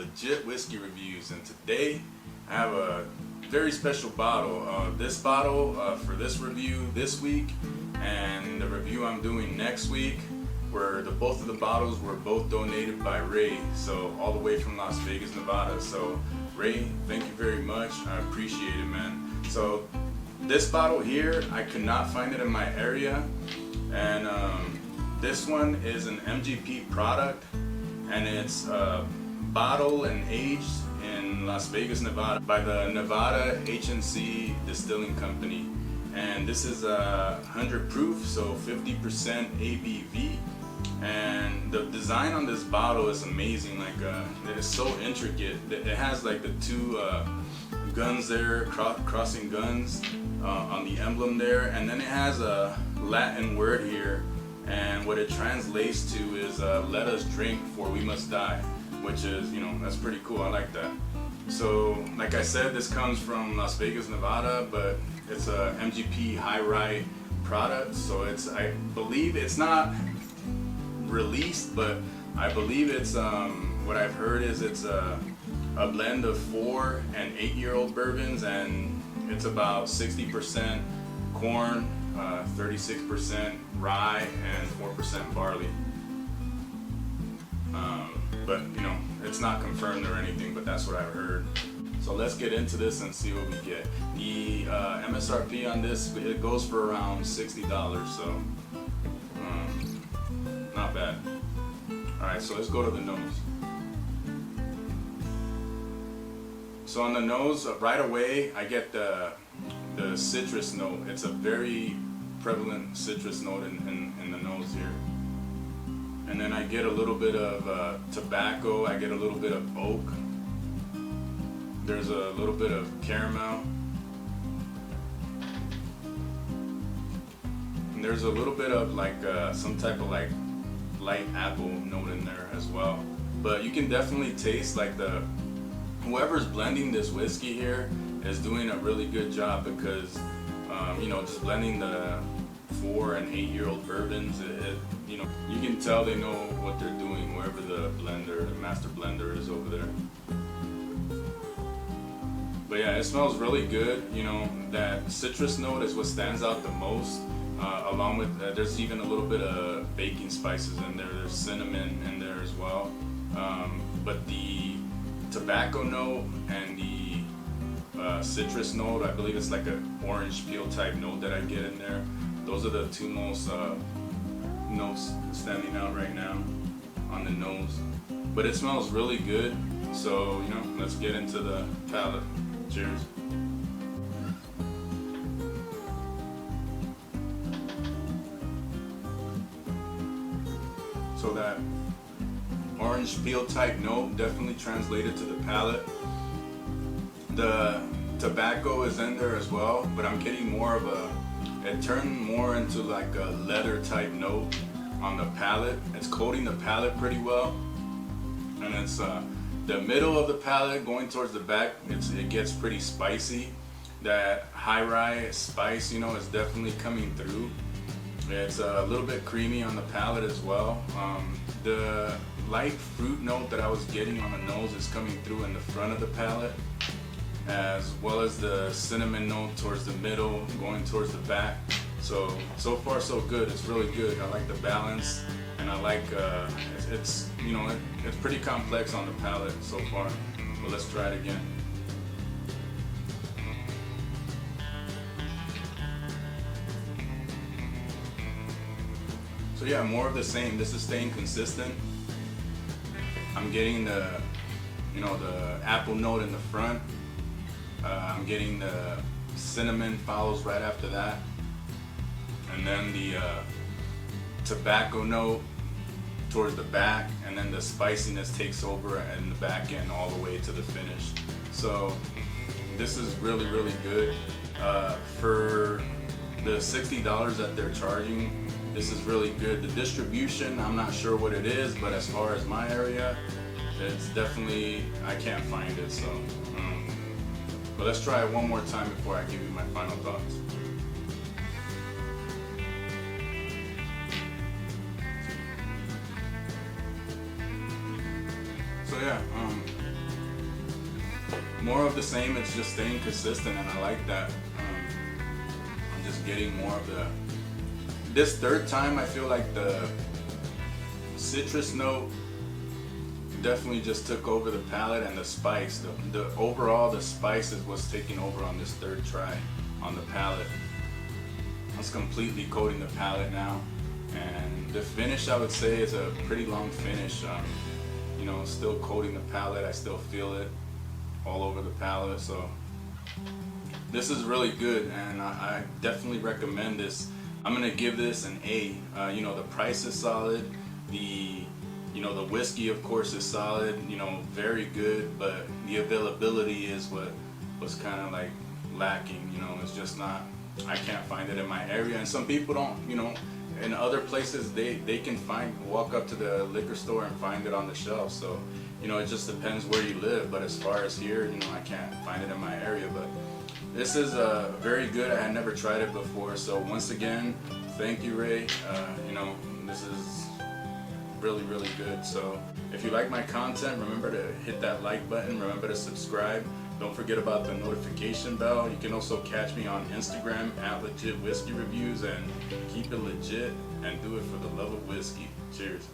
Legit Whiskey Reviews, and today I have a very special bottle. This bottle for this review this week and the review I'm doing next week, where both of the bottles were both donated by Ray, so all the way from Las Vegas, Nevada. So Ray, thank you very much. I appreciate it, man. So this bottle here, I could not find it in my area, and this one is an MGP product, and it's bottled and aged in Las Vegas, Nevada by the Nevada H&C Distilling Company. And this is 100 proof, so 50% ABV. And the design on this bottle is amazing. Like it is so intricate. It has like the two guns there, crossing guns on the emblem there, and then it has a Latin word here, and what it translates to is "Let us drink, for we must die," which is, you know, that's pretty cool. I like that. So, like I said, this comes from Las Vegas, Nevada, but it's a MGP high rye product. So it's, I believe it's not released, but I believe it's what I've heard is it's a blend of 4 and 8-year-old bourbons, and it's about 60% corn, 36% rye, and 4% barley. But you know, it's not confirmed or anything, but that's what I've heard. So let's get into this and see what we get. The MSRP on this, it goes for around $60, so not bad. Alright, so let's go to the nose. So on the nose, right away, I get the citrus note. It's a very prevalent citrus note in the nose here. And then I get a little bit of tobacco, I get a little bit of oak. There's a little bit of caramel. And there's a little bit of like some type of like light apple note in there as well. But you can definitely taste like whoever's blending this whiskey here is doing a really good job, because you know, just blending the 4 and 8-year-old bourbons, you know, you can tell they know what they're doing, wherever the blender, the master blender is over there. But yeah, it smells really good. You know, that citrus note is what stands out the most, along with there's even a little bit of baking spices in there. There's cinnamon in there as well. But the tobacco note and the citrus note, I believe it's like an orange peel type note that I get in there. Those are the two most notes standing out right now on the nose. But it smells really good, so you know, let's get into the palate. Cheers. So that orange peel type note definitely translated to the palate. The tobacco is in there as well, but I'm getting more of it turned more into like a leather type note on the palate. It's coating the palate pretty well, and it's the middle of the palate going towards the back, it gets pretty spicy. That high rye spice, you know, is definitely coming through. It's a little bit creamy on the palate as well. The light fruit note that I was getting on the nose is coming through in the front of the palate, as well as the cinnamon note towards the middle, going towards the back. So far so good. It's really good. I like the balance, and I like it's you know, it's pretty complex on the palate so far. But let's try it again. So yeah, more of the same. This is staying consistent. I'm getting the, you know, the apple note in the front. I'm getting the cinnamon follows right after that, and then the tobacco note towards the back, and then the spiciness takes over in the back end all the way to the finish. So this is really, really good. For the $60 that they're charging, this is really good. The distribution, I'm not sure what it is, but as far as my area, it's definitely, I can't find it. So but let's try it one more time before I give you my final thoughts. So yeah, more of the same. It's just staying consistent, and I like that. I'm just getting more of the. This third time, I feel like the citrus note definitely just took over the palate, and the spice. The overall, the spice is what's taking over on this third try on the palate. It's completely coating the palate now, and the finish, I would say, is a pretty long finish. You know, still coating the palate. I still feel it all over the palate. So this is really good, and I definitely recommend this. I'm gonna give this an A. You know, the price is solid. The whiskey, of course, is solid. You know, very good, but the availability is what was kind of like lacking. You know, it's just not. I can't find it in my area, and some people don't. You know, in other places they can walk up to the liquor store and find it on the shelf. So, you know, it just depends where you live. But as far as here, you know, I can't find it in my area. But this is very good. I had never tried it before. So once again, thank you, Ray. You know, this is really, really good. So if you like my content, remember to hit that like button. Remember to subscribe. Don't forget about the notification bell. You can also catch me on Instagram at LegitWhiskeyReviews, and keep it legit and do it for the love of whiskey. Cheers.